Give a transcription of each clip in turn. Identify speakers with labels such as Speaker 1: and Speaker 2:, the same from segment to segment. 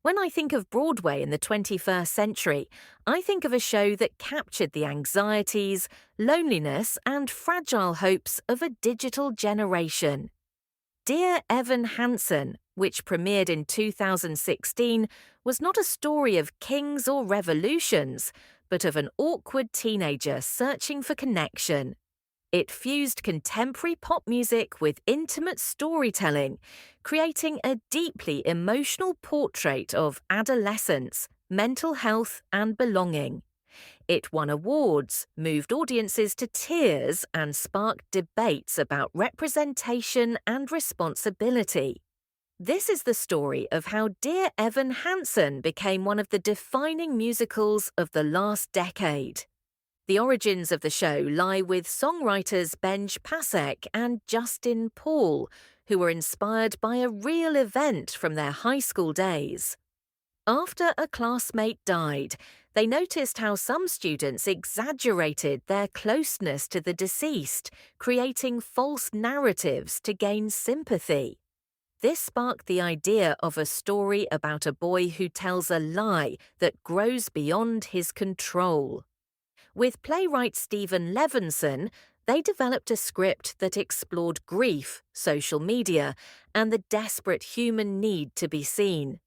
Speaker 1: When I think of Broadway in the 21st century, I think of a show that captured the anxieties, loneliness, and fragile hopes of a digital generation. Dear Evan Hansen, which premiered in 2016, was not a story of kings or revolutions, but of an awkward teenager searching for connection. It fused contemporary pop music with intimate storytelling, creating a deeply emotional portrait of adolescence, mental health, and belonging. It won awards, moved audiences to tears, and sparked debates about representation and responsibility. This is the story of how Dear Evan Hansen became one of the defining musicals of the last decade. The origins of the show lie with songwriters Benj Pasek and Justin Paul, who were inspired by a real event from their high school days. After a classmate died, they noticed how some students exaggerated their closeness to the deceased, creating false narratives to gain sympathy. This sparked the idea of a story about a boy who tells a lie that grows beyond his control. With playwright Stephen Levinson, they developed a script that explored grief, social media, and the desperate human need to be seen.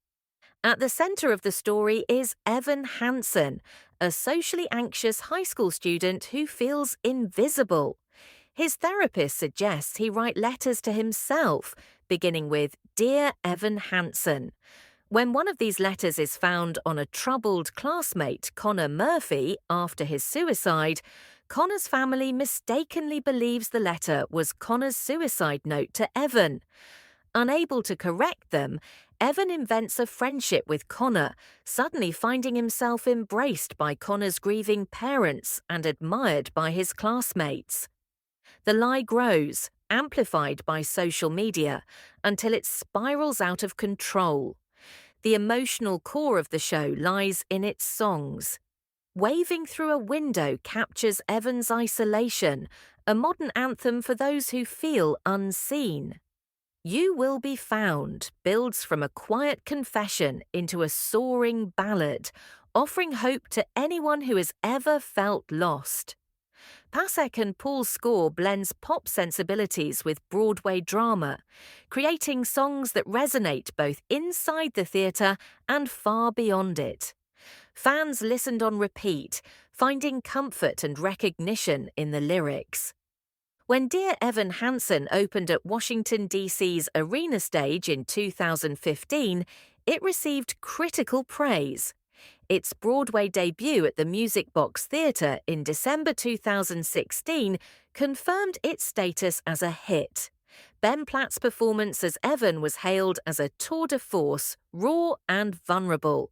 Speaker 1: At the center of the story is Evan Hansen, a socially anxious high school student who feels invisible. His therapist suggests he write letters to himself, beginning with Dear Evan Hansen. When one of these letters is found on a troubled classmate, Connor Murphy, after his suicide, Connor's family mistakenly believes the letter was Connor's suicide note to Evan. Unable to correct them, Evan invents a friendship with Connor, suddenly finding himself embraced by Connor's grieving parents and admired by his classmates. The lie grows, amplified by social media, until it spirals out of control. The emotional core of the show lies in its songs. Waving Through a Window captures Evan's isolation, a modern anthem for those who feel unseen. You Will Be Found builds from a quiet confession into a soaring ballad, offering hope to anyone who has ever felt lost. Pasek and Paul's score blends pop sensibilities with Broadway drama, creating songs that resonate both inside the theatre and far beyond it. Fans listened on repeat, finding comfort and recognition in the lyrics. When Dear Evan Hansen opened at Washington, D.C.'s Arena Stage in 2015, it received critical praise. Its Broadway debut at the Music Box Theatre in December 2016 confirmed its status as a hit. Ben Platt's performance as Evan was hailed as a tour de force, raw and vulnerable.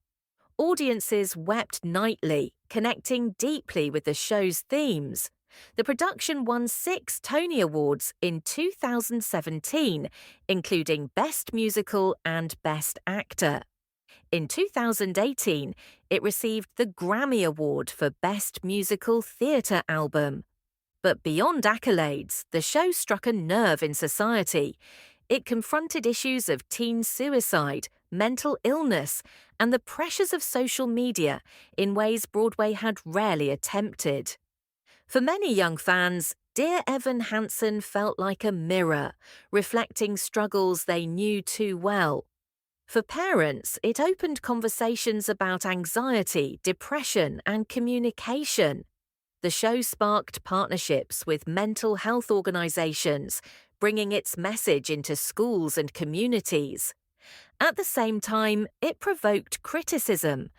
Speaker 1: Audiences wept nightly, connecting deeply with the show's themes. The production won 6 Tony Awards in 2017, including Best Musical and Best Actor. In 2018, it received the Grammy Award for Best Musical Theatre Album. But beyond accolades, the show struck a nerve in society. It confronted issues of teen suicide, mental illness, and the pressures of social media in ways Broadway had rarely attempted. For many young fans, Dear Evan Hansen felt like a mirror, reflecting struggles they knew too well. For parents, it opened conversations about anxiety, depression, and communication. The show sparked partnerships with mental health organizations, bringing its message into schools and communities. At the same time, it provoked criticism.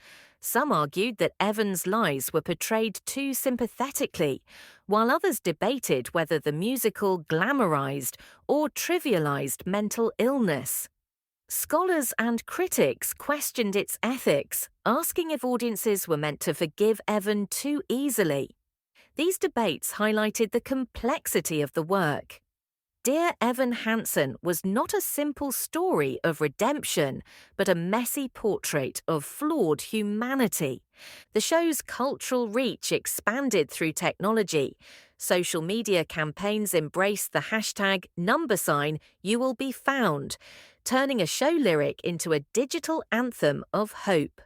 Speaker 1: Some argued that Evan's lies were portrayed too sympathetically, while others debated whether the musical glamorized or trivialized mental illness. Scholars and critics questioned its ethics, asking if audiences were meant to forgive Evan too easily. These debates highlighted the complexity of the work. Dear Evan Hansen was not a simple story of redemption, but a messy portrait of flawed humanity. The show's cultural reach expanded through technology. Social media campaigns embraced the hashtag #YouWillBeFound, turning a show lyric into a digital anthem of hope.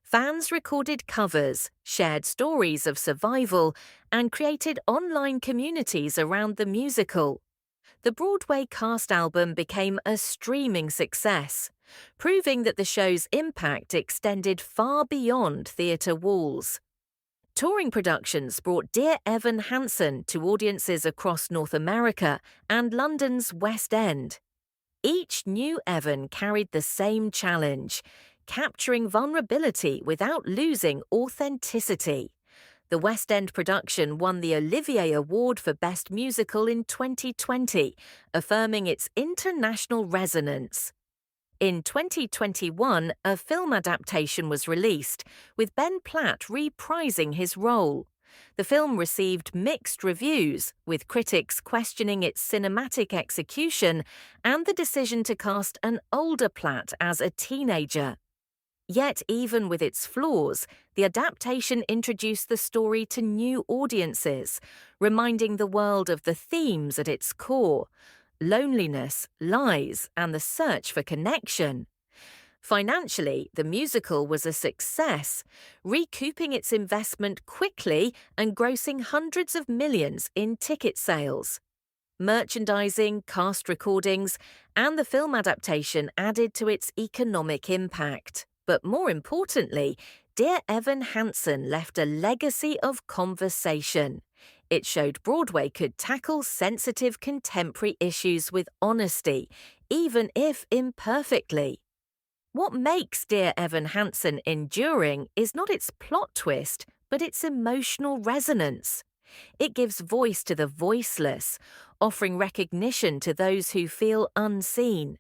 Speaker 1: Fans recorded covers, shared stories of survival, and created online communities around the musical. The Broadway cast album became a streaming success, proving that the show's impact extended far beyond theatre walls. Touring productions brought Dear Evan Hansen to audiences across North America and London's West End. Each new Evan carried the same challenge, capturing vulnerability without losing authenticity. The West End production won the Olivier Award for Best Musical in 2020, affirming its international resonance. In 2021, a film adaptation was released, with Ben Platt reprising his role. The film received mixed reviews, with critics questioning its cinematic execution and the decision to cast an older Platt as a teenager. Yet, even with its flaws, the adaptation introduced the story to new audiences, reminding the world of the themes at its core: loneliness, lies, and the search for connection. Financially, the musical was a success, recouping its investment quickly and grossing hundreds of millions in ticket sales. Merchandising, cast recordings, and the film adaptation added to its economic impact. But more importantly, Dear Evan Hansen left a legacy of conversation. It showed Broadway could tackle sensitive contemporary issues with honesty, even if imperfectly. What makes Dear Evan Hansen enduring is not its plot twist, but its emotional resonance. It gives voice to the voiceless, offering recognition to those who feel unseen.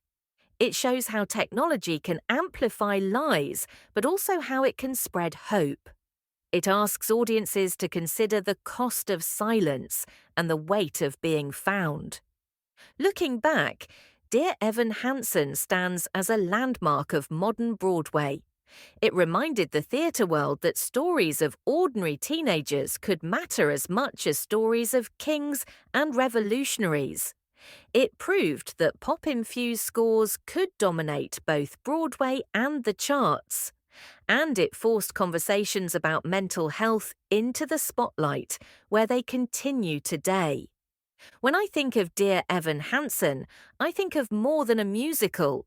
Speaker 1: It shows how technology can amplify lies, but also how it can spread hope. It asks audiences to consider the cost of silence and the weight of being found. Looking back, Dear Evan Hansen stands as a landmark of modern Broadway. It reminded the theatre world that stories of ordinary teenagers could matter as much as stories of kings and revolutionaries. It proved that pop-infused scores could dominate both Broadway and the charts. And it forced conversations about mental health into the spotlight, where they continue today. When I think of Dear Evan Hansen, I think of more than a musical.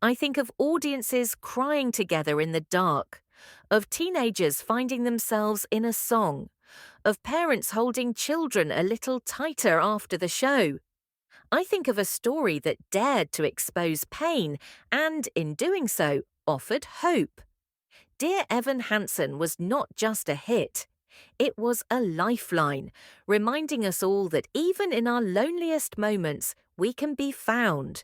Speaker 1: I think of audiences crying together in the dark, of teenagers finding themselves in a song, of parents holding children a little tighter after the show. I think of a story that dared to expose pain and, in doing so, offered hope. Dear Evan Hansen was not just a hit. It was a lifeline, reminding us all that even in our loneliest moments, we can be found.